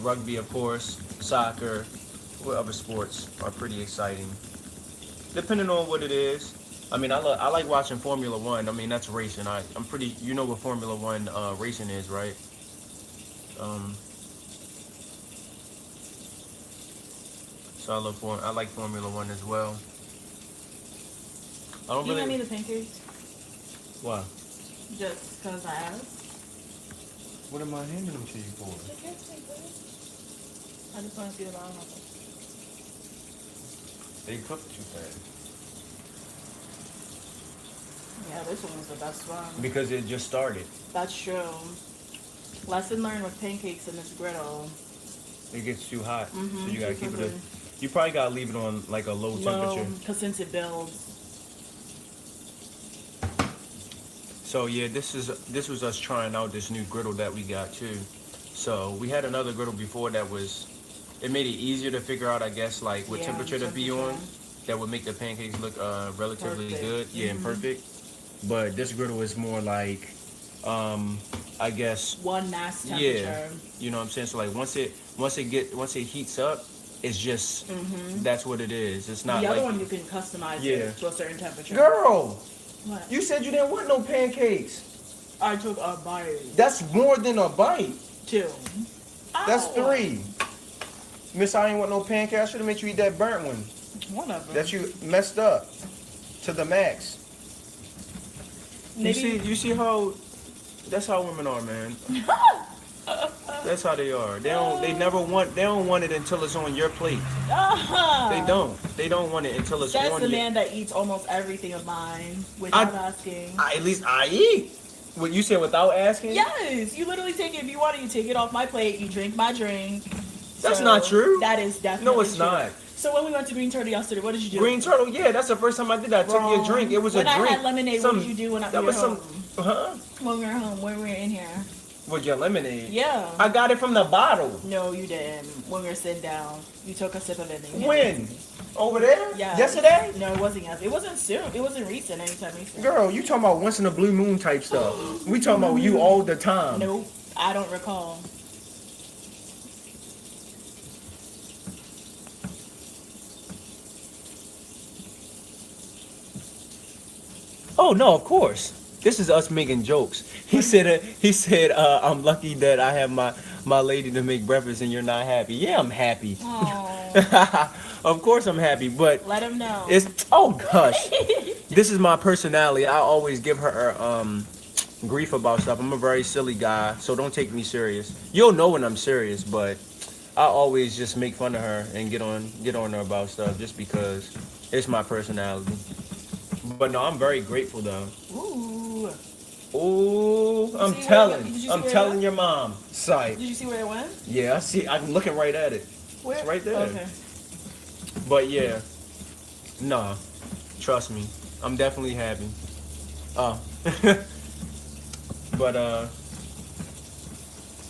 Rugby, of course. Soccer. What other sports are pretty exciting? Depending on what it is. I like watching Formula One. That's racing. I'm pretty, you know what Formula One racing is, right? So I like Formula One as well. I don't Do you really. hand me the pancakes? Why? Just because I asked? What am I handing them to you for? I just want to see the bottom of it. They cook too fast. Yeah, this one was the best one. Because it just started. That's true. Lesson learned with pancakes in this griddle. It gets too hot, so you gotta keep it. quickly. You probably gotta leave it on like a low temperature. Because since it builds. So yeah, this was us trying out this new griddle that we got too. So we had another griddle before it made it easier to figure out, I guess, like what temperature to be on. That would make the pancakes look relatively Perfect. good, and perfect. But this griddle is more like, I guess, One mass temperature. yeah, you know what I'm saying. So like once it heats up, it's just that's what it is. It's not The like other one you can customize it to a certain temperature. Girl, What? you said you didn't want no pancakes. I took a bite. That's more than a bite. 2. That's Ow. 3. Miss, I ain't want no pancakes. I should have made you eat that burnt one Whatever. that you messed up to the max. Maybe- You see how that's how women are, man. That's how they are. They don't want it until it's on your plate. They don't want it until it's That's on the your. man that eats almost everything of mine without asking. At least I eat. What you said without asking? Yes, you literally take it if you want it. You take it off my plate. You drink my drink. That's So, not true. That is definitely No, it's true. not. So when we went to Green Turtle yesterday, what did you do? Green Turtle, yeah, that's the first time I did that. I took you a Wrong. drink. It was When a I drink. had lemonade, what did you do when that we were was some, home? huh? When we were home, when we were in here. With your lemonade? Yeah. I got it from the bottle. No, you didn't. When we were sitting down, you took a sip of it. And you When? Over there? Yeah. Yesterday? No, it wasn't yesterday. It wasn't soon. It wasn't recent. Anytime recent. Girl, you talking about once in a blue moon type stuff. We talking about you all the time. Nope. I don't recall. Oh no, of course. This is us making jokes. He said, I'm lucky that I have my lady to make breakfast and you're not happy. Yeah, I'm happy. Oh. Of course I'm happy, but Let him know. it's oh gosh. This is my personality. I always give her grief about stuff. I'm a very silly guy, so don't take me serious. You'll know when I'm serious, but I always just make fun of her and get on her about stuff just because it's my personality. But no, I'm very grateful though. Ooh. Ooh, I'm see where- telling. did you see I'm where it telling went? your mom. Sight. Did you see where it went? Yeah, I see. I'm looking right at it. Where? It's right there. Okay. But yeah, nah, trust me, I'm definitely happy. Oh, but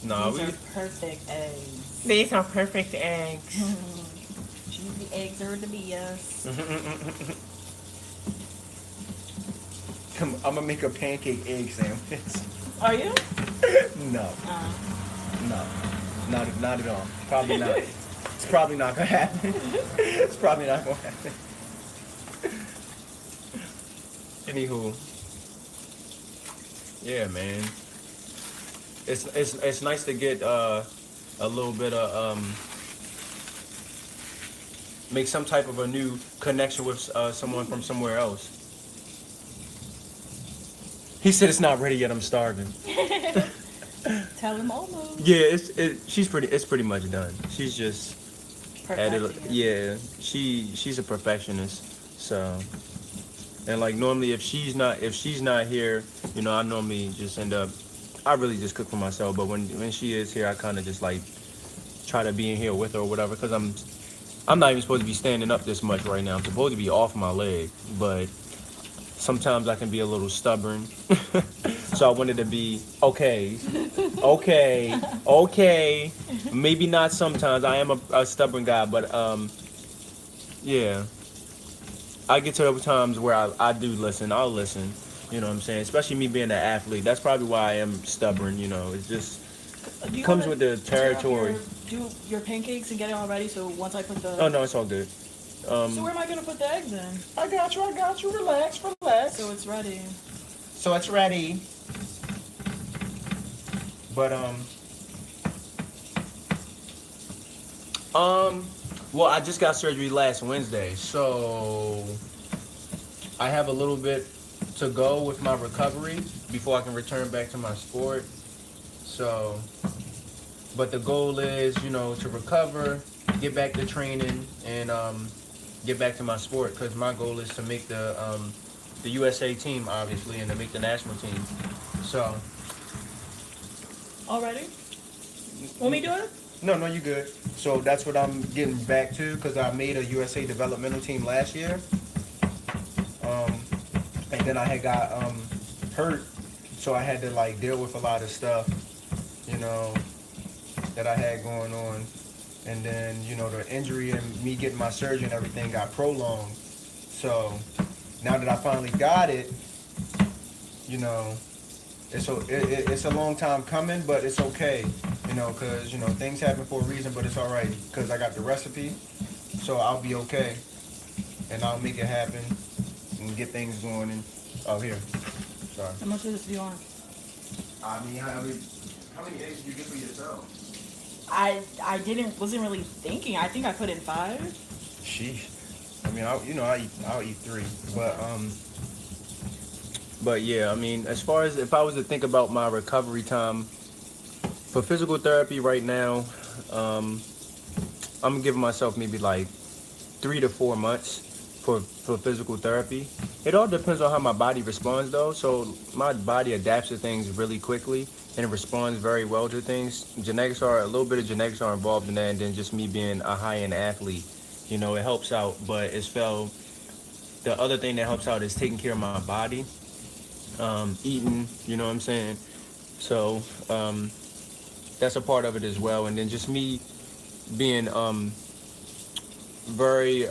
nah, These are perfect eggs. these are perfect eggs. Cheesy eggs are the BS. Come, I'm gonna make a pancake egg sandwich. Are you? No, Uh, no, not at all. Probably not. It's probably not gonna happen. It's probably not gonna happen. Anywho, yeah, man. It's nice to get a little bit of make some type of a new connection with someone from somewhere else. He said it's not ready yet. I'm starving. tell him almost. Yeah, it's pretty much done. She's just added. Perfect. Yeah, she's a perfectionist. So, and like normally if she's not here, you know, I normally just end up. I really just cook for myself. But when she is here, I kind of just like try to be in here with her or whatever. Cause I'm not even supposed to be standing up this much right now. I'm supposed to be off my leg, but sometimes I can be a little stubborn. So I wanted to be okay. Maybe not sometimes. I am a stubborn guy, but yeah. I get to those times where I do listen. I'll listen. You know what I'm saying? Especially me being an athlete. That's probably why I am stubborn. You know, it's just Do you comes wanna with the territory. Do your pancakes and get it all ready. So once I put the. Oh no, it's all good. So where am I gonna put the eggs in? I got you. Relax. So it's ready. So it's ready. But well, I just got surgery last Wednesday, so I have a little bit to go with my recovery before I can return back to my sport. So, but the goal is, you know, to recover, get back to training, and get back to my sport. Because my goal is to make the USA team, obviously, and to make the national team. So. All ready? Want me to do it? No, you good. So that's what I'm getting back to because I made a USA developmental team last year. And then I had got hurt, so I had to like deal with a lot of stuff, you know, that I had going on. And then, you know, the injury and me getting my surgery and everything got prolonged. So now that I finally got it, you know, it's a long time coming, but it's okay, you know, because, you know, things happen for a reason, but it's all right because I got the recipe, so I'll be okay, and I'll make it happen and get things going. And here, sorry. How much of this do you want? I mean, how many eggs did you get for yourself? I wasn't really thinking. I think I put in 5. Sheesh. I mean, I'll eat 3, But yeah, I mean, as far as if I was to think about my recovery time for physical therapy right now, I'm giving myself maybe like 3 to 4 months for physical therapy. It all depends on how my body responds though. So my body adapts to things really quickly and it responds very well to things. A little bit of genetics are involved in that, and then just me being a high-end athlete, you know, it helps out. But the other thing that helps out is taking care of my body. Eating, you know what I'm saying? So that's a part of it as well. And then just me being very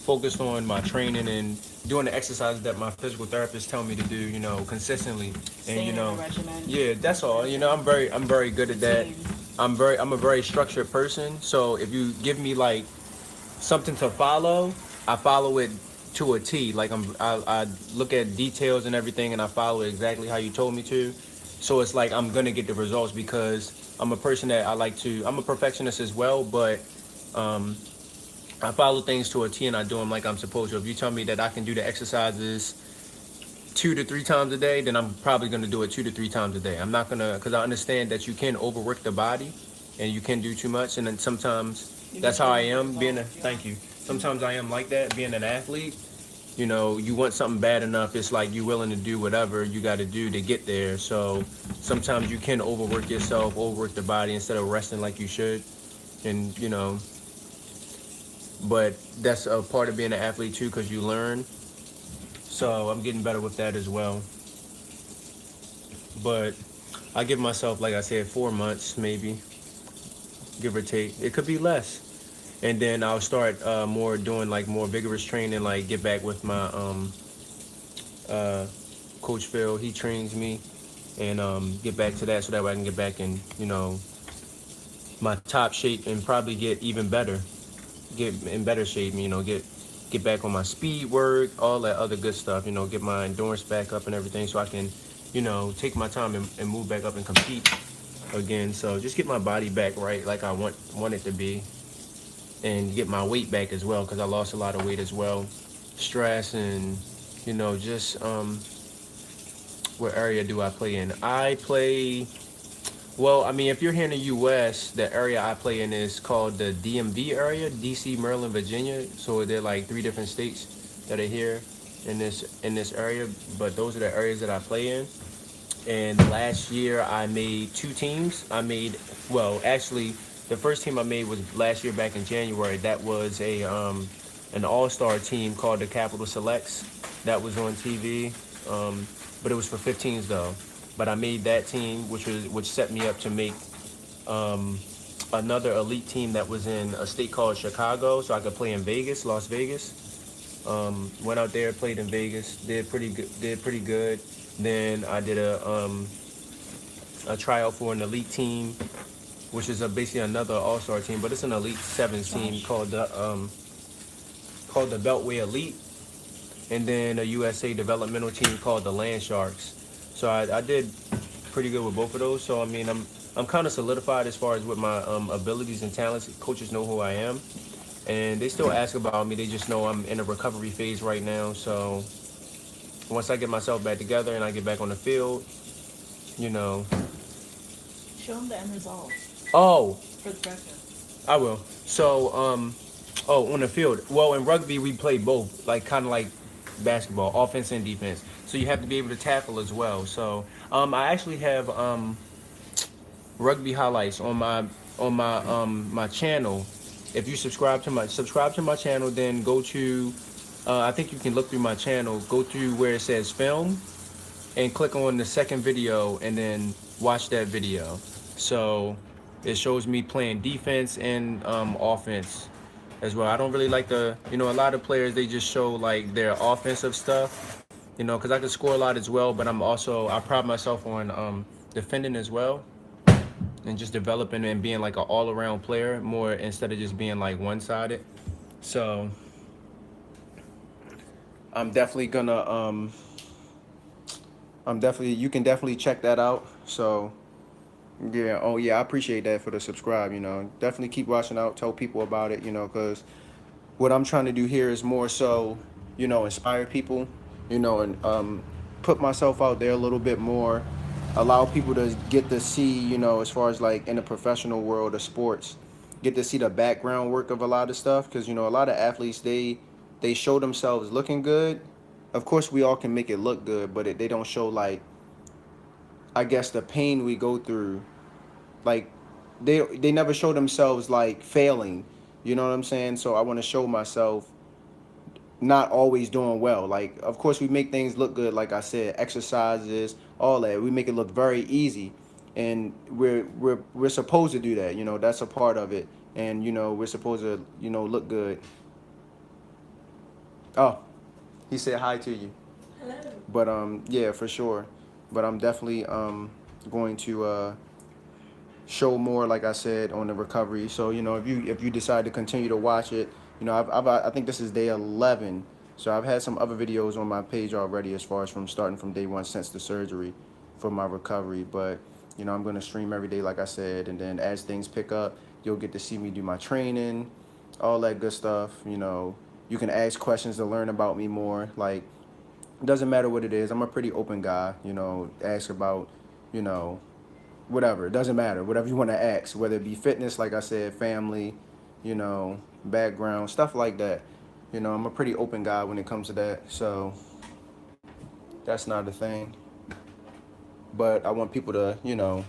focused on my training and doing the exercises that my physical therapist tell me to do, you know, consistently. And Staying you know, in a regimen. yeah, that's all. You know, I'm very good at that. Same. I'm a very structured person. So if you give me like something to follow, I follow it to a T. Like I look at details and everything, and I follow it exactly how you told me to. So it's like I'm gonna get the results because I'm a person that I'm a perfectionist as well, but I follow things to a T and I do them like I'm supposed to. If you tell me that I can do the exercises 2 to 3 times a day, then I'm probably gonna do it 2 to 3 times a day. I'm not gonna, because I understand that you can overwork the body and you can do too much. And then sometimes You that's get how I things am being a, involved, yeah. thank you. Sometimes I am like that being an athlete. You know, you want something bad enough, it's like you're willing to do whatever you got to do to get there. So sometimes you can overwork yourself, overwork the body instead of resting like you should. And, you know, but that's a part of being an athlete too, because you learn. So I'm getting better with that as well. But I give myself, like I said, 4 months maybe, give or take. It could be less. And then I'll start more doing like more vigorous training, like get back with my uh, Coach Phil. He trains me, and get back to that so that way I can get back in, you know, my top shape and probably get even better, get in better shape. You know, get back on my speed work, all that other good stuff. You know, get my endurance back up and everything, so I can, you know, take my time and move back up and compete again. So just get my body back right, like I want it to be, and get my weight back as well, because I lost a lot of weight as well. Stress and, you know, just what area do I play in? I play, well, I mean, if you're here in the U.S., the area I play in is called the DMV area, D.C., Maryland, Virginia. So they're like 3 different states that are here in this area. But those are the areas that I play in. And last year I made 2 teams. I made, well, actually, the first team I made was last year back in January. That was a an all-star team called the Capital Selects. That was on TV, but it was for 15s though. But I made that team, which set me up to make um, another elite team that was in a state called Chicago, so I could play in Vegas, Las Vegas. Went out there, played in Vegas, did pretty good. Did pretty good. Then I did a tryout for an elite team, which is basically another All Star team, but it's an Elite Sevens team called the Beltway Elite, and then a USA developmental team called the Land Sharks. So I did pretty good with both of those. So I mean, I'm kind of solidified as far as with my abilities and talents. Coaches know who I am, and they still ask about me. They just know I'm in a recovery phase right now. So once I get myself back together and I get back on the field, you know. Show them the end result Oh, for the record. I will. So, oh, on the field. Well, in rugby, we play both, like kind of like basketball, offense and defense. So you have to be able to tackle as well. So, I actually have rugby highlights on my channel. If you subscribe to my channel, then go to I think you can look through my channel. Go through where it says film, and click on the second video, and then watch that video. So it shows me playing defense and offense as well. I don't really like you know, a lot of players, they just show like their offensive stuff, you know, because I can score a lot as well, but I pride myself on defending as well, and just developing and being like an all-around player more instead of just being like one-sided. So I'm definitely gonna you can definitely check that out. So yeah, oh yeah, I appreciate that for the subscribe, you know. Definitely keep watching out, tell people about it, you know, because what I'm trying to do here is more so, you know, inspire people, you know, and put myself out there a little bit more, allow people to get to see, you know, as far as like in the professional world of sports, get to see the background work of a lot of stuff, because, you know, a lot of athletes, they show themselves looking good. Of course, we all can make it look good, but they don't show like, I guess, the pain we go through. Like they never show themselves like failing, you know what I'm saying? So I want to show myself not always doing well. Like, of course, we make things look good, like I said, exercises, all that, we make it look very easy, and we're supposed to do that, you know. That's a part of it, and you know, we're supposed to, you know, look good. Oh, he said hi to you. Hello. But yeah, for sure. But I'm definitely going to show more, like I said, on the recovery. So, you know, if you decide to continue to watch it, you know, I think this is day 11. So I've had some other videos on my page already, as far as from starting from day 1 since the surgery for my recovery. But, you know, I'm going to stream every day, like I said, and then as things pick up, you'll get to see me do my training, all that good stuff. You know, you can ask questions to learn about me more. Like, it doesn't matter what it is. I'm a pretty open guy. You know, ask about, you know, whatever. It doesn't matter. Whatever you want to ask, whether it be fitness, like I said, family, you know, background, stuff like that. You know, I'm a pretty open guy when it comes to that. So that's not a thing. But I want people to, you know,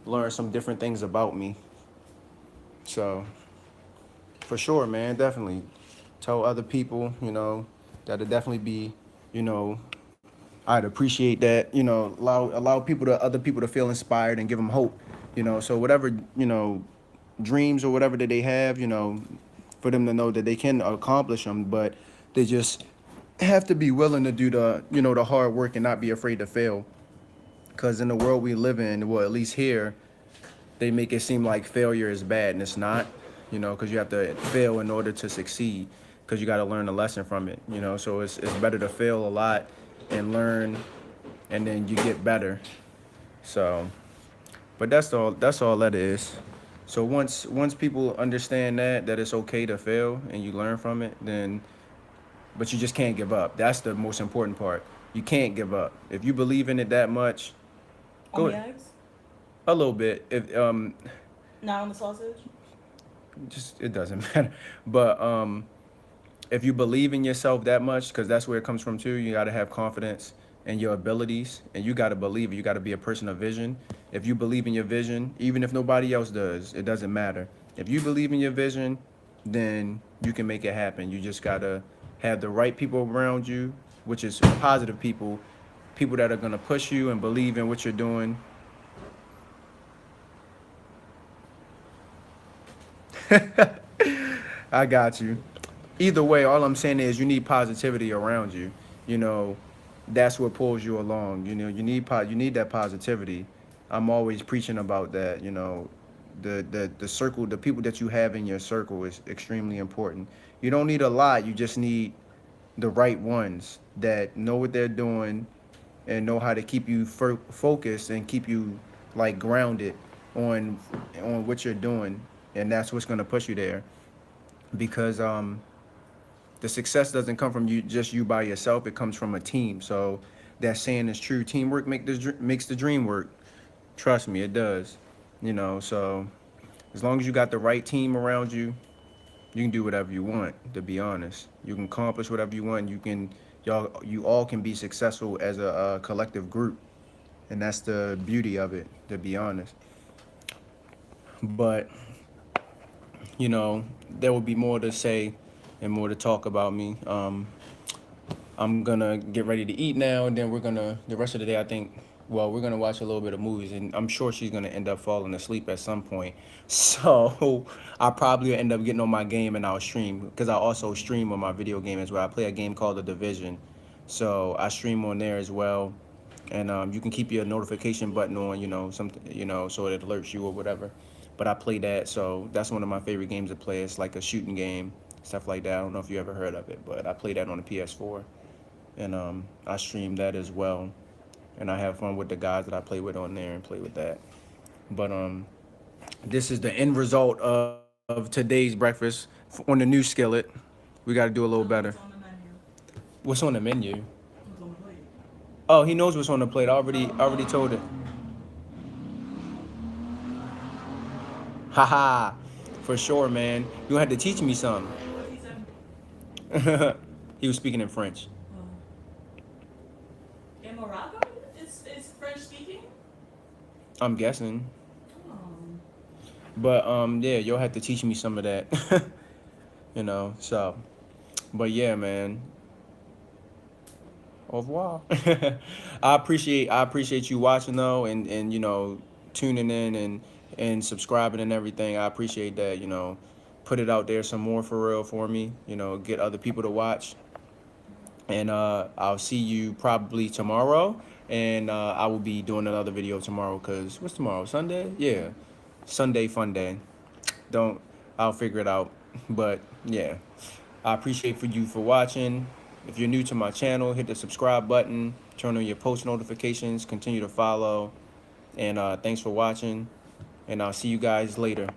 learn some different things about me. So for sure, man, definitely tell other people, you know, that'll definitely be, you know, I'd appreciate that, you know, allow people to other people to feel inspired and give them hope, you know. So whatever, you know, dreams or whatever that they have, you know, for them to know that they can accomplish them, but they just have to be willing to do the, you know, the hard work and not be afraid to fail. Because in the world we live in, well, at least here, they make it seem like failure is bad, and it's not, you know, because you have to fail in order to succeed, because you got to learn a lesson from it, you know. So it's better to fail a lot and learn, and then you get better. So, but that's all that is. So once people understand that it's okay to fail and you learn from it, then, but you just can't give up. That's the most important part. You can't give up. If you believe in it that much, On go the ahead. eggs? A little bit. If Not on the sausage? just it doesn't matter. But if you believe in yourself that much, because that's where it comes from too, you got to have confidence in your abilities, and you got to believe it. You got to be a person of vision. If you believe in your vision, even if nobody else does, it doesn't matter. If you believe in your vision, then you can make it happen. You just got to have the right people around you, which is positive people, people that are going to push you and believe in what you're doing. I got you. Either way, all I'm saying is you need positivity around you. You know, that's what pulls you along. You know, you need that positivity. I'm always preaching about that. You know, the circle, the people that you have in your circle is extremely important. You don't need a lot. You just need the right ones that know what they're doing and know how to keep you focused and keep you like grounded on what you're doing, and that's what's gonna push you there. Because the success doesn't come from you by yourself. It comes from a team. So that saying is true. Teamwork makes the dream work. Trust me, it does. You know, so as long as you got the right team around you, you can do whatever you want. To be honest, you can accomplish whatever you want. You all can be successful as a collective group, and that's the beauty of it. To be honest, but you know, there will be more to say and more to talk about me. I'm gonna get ready to eat now, and then the rest of the day, I think, well, we're gonna watch a little bit of movies, and I'm sure she's gonna end up falling asleep at some point. So I probably end up getting on my game and I'll stream, because I also stream on my video game as well. I play a game called The Division, so I stream on there as well. And you can keep your notification button on, you know, something, you know, so it alerts you or whatever. But I play that, so that's one of my favorite games to play. It's like a shooting game, stuff like that. I don't know if you ever heard of it, but I play that on the PS4, and I stream that as well. And I have fun with the guys that I play with on there and play with that. But this is the end result of today's breakfast on the new skillet. We got to do a little better. What's on the menu? What's on the menu? What's on the plate? Oh, he knows what's on the plate. I already told it. Haha, for sure, man. You had to teach me something. What he said? He was speaking in French. In Morocco, it's French speaking. I'm guessing. Oh. But yeah, you'll have to teach me some of that. You know, so. But yeah, man. Au revoir. I appreciate you watching though, and you know, tuning in and subscribing and everything. I appreciate that, you know. Put it out there some more for real for me, you know, get other people to watch. And I'll see you probably tomorrow, and I will be doing another video tomorrow, cuz what's tomorrow? Sunday? Yeah. Sunday fun day. I'll figure it out. But yeah. I appreciate you for watching. If you're new to my channel, hit the subscribe button, turn on your post notifications, continue to follow, and thanks for watching, and I'll see you guys later.